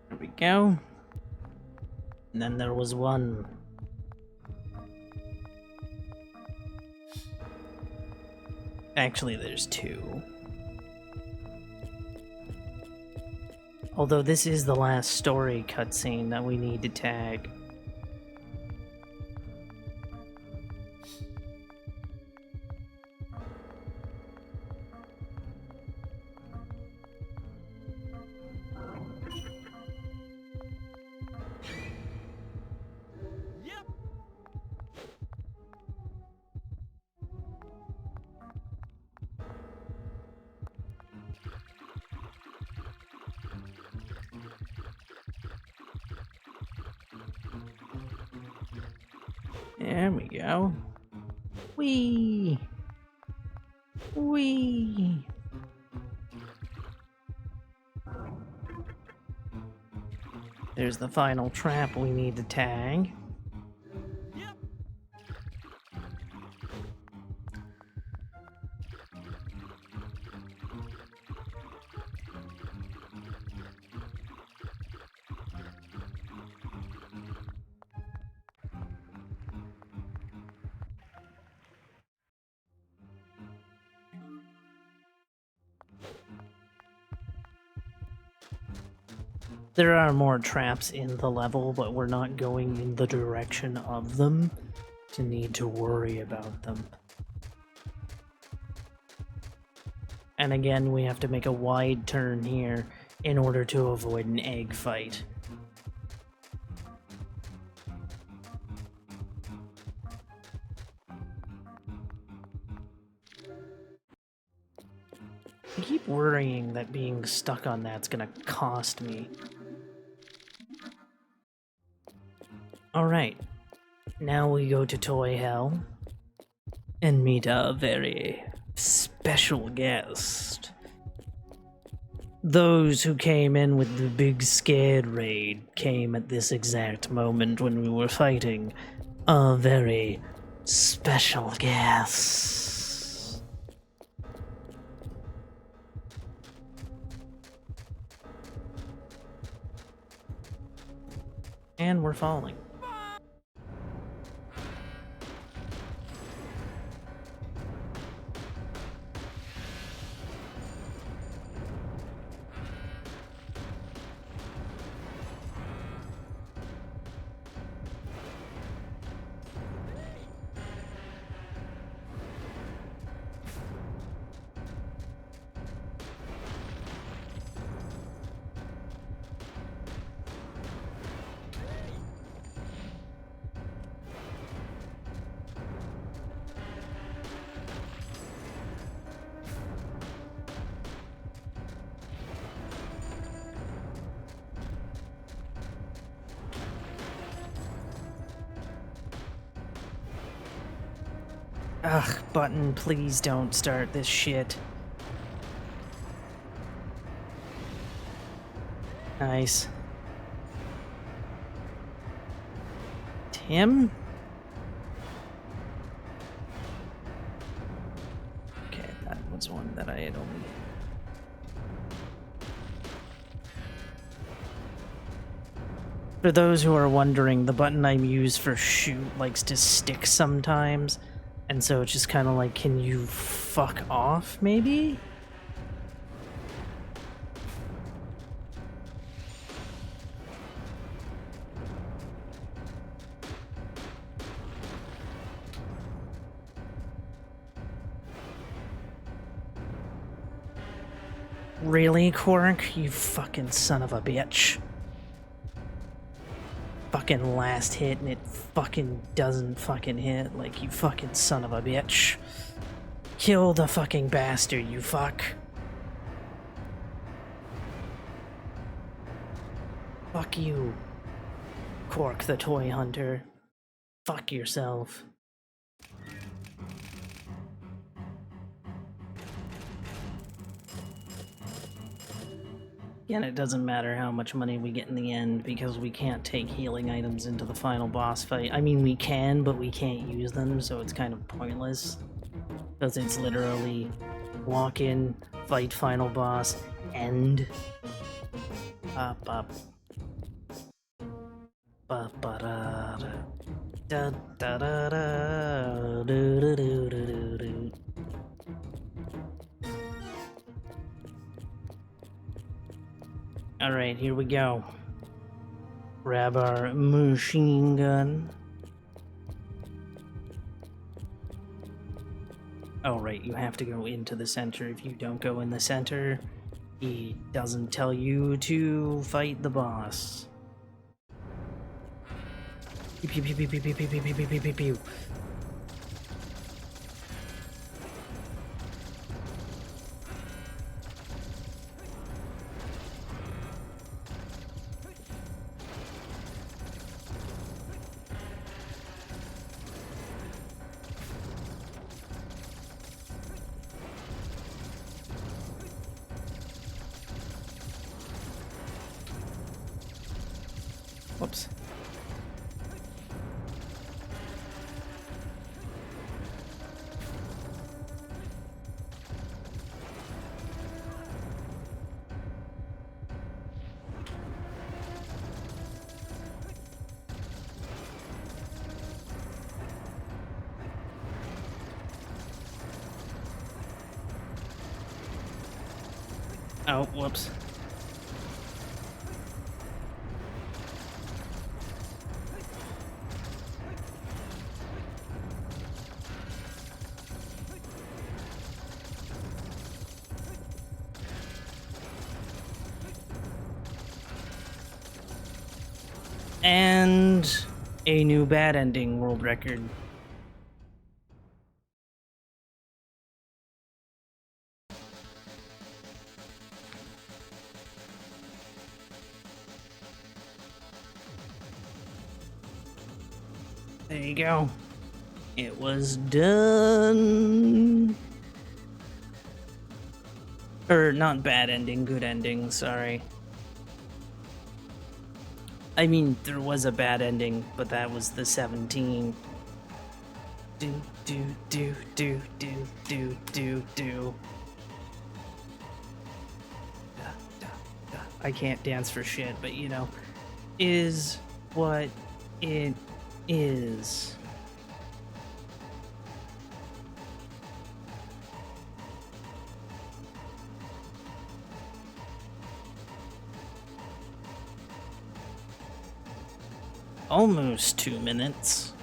There we go. And then there was one. Actually, there's two. Although this is the last story cutscene that we need to tag. Yep. There we go. Whee! Whee! There's the final trap we need to tag. Yep. There are more traps in the level, but we're not going in the direction of them to need to worry about them. And again, we have to make a wide turn here in order to avoid an egg fight. I keep worrying that being stuck on that's gonna cost me. Alright, now we go to Toy Hell and meet a very special guest. Those who came in with the big scared raid came at this exact moment when we were fighting a very special guest. And we're falling. Ugh, button, please don't start this shit. Nice. Tim? Okay, that was one that I had only... For those who are wondering, the button I use for shoot likes to stick sometimes. And so it's just kind of like, can you fuck off, maybe? Really, Cork? You fucking son of a bitch. Fucking last hit and it fucking doesn't fucking hit. Like, you fucking son of a bitch. Kill the fucking bastard, you fuck. Fuck you, Cork the toy hunter. Fuck yourself. Again, it doesn't matter how much money we get in the end because we can't take healing items into the final boss fight. I mean, we can, but we can't use them, so it's kind of pointless. Because it's literally walk in, fight final boss, end. Up, up. Ba ba da da da da da do do do do do. Alright, here we go. Grab our machine gun. Oh, right, you have to go into the center. If you don't go in the center, he doesn't tell you to fight the boss. Pew, pew, pew, pew, pew, pew, pew, pew, pew, pew, pew, pew. Whoops. Oh, whoops. And a new bad ending world record. There you go. It was done. Or not bad ending, good ending, sorry. I mean, there was a bad ending, but that was the 17. Do, do, do, do, do, do, do, do. Da, da, da. I can't dance for shit, but you know, is what it is. Almost 2 minutes.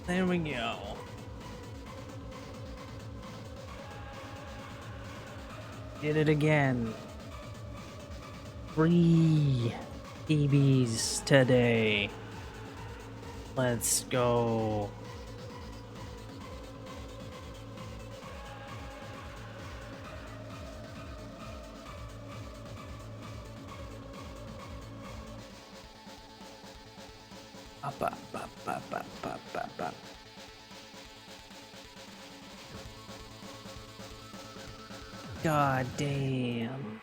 There we go. Did it again. 3 EBs today. Let's go. Up, up, up, up, up, up, up, up. God damn.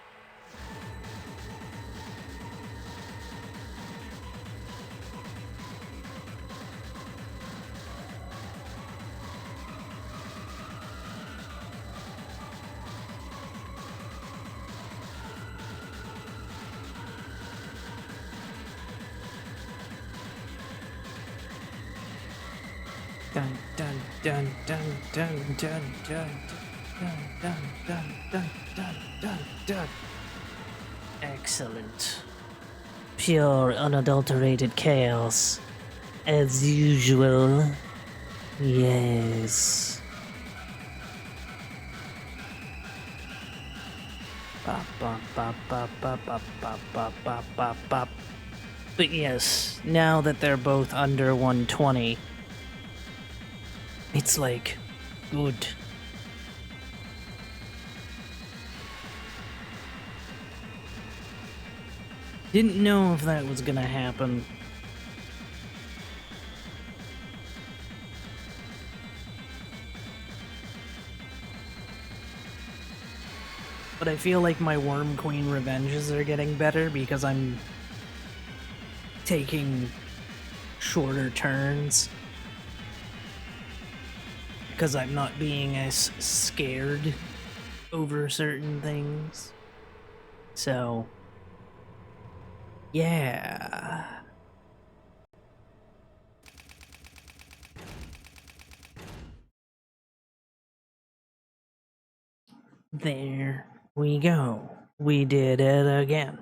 Dun dun dun dun dun dun dun dun dun dun dun dun dun dun. Excellent. Pure, unadulterated chaos. As usual. Yes. Bop, bop, bop, bop, bop, bop, bop, bop, bop, bop, bop. But yes, now that they're both under 120, it's like, good. Didn't know if that was gonna happen. But I feel like my Worm Queen revenges are getting better because I'm taking shorter turns. Because I'm not being as scared over certain things. So, yeah. There we go. We did it again.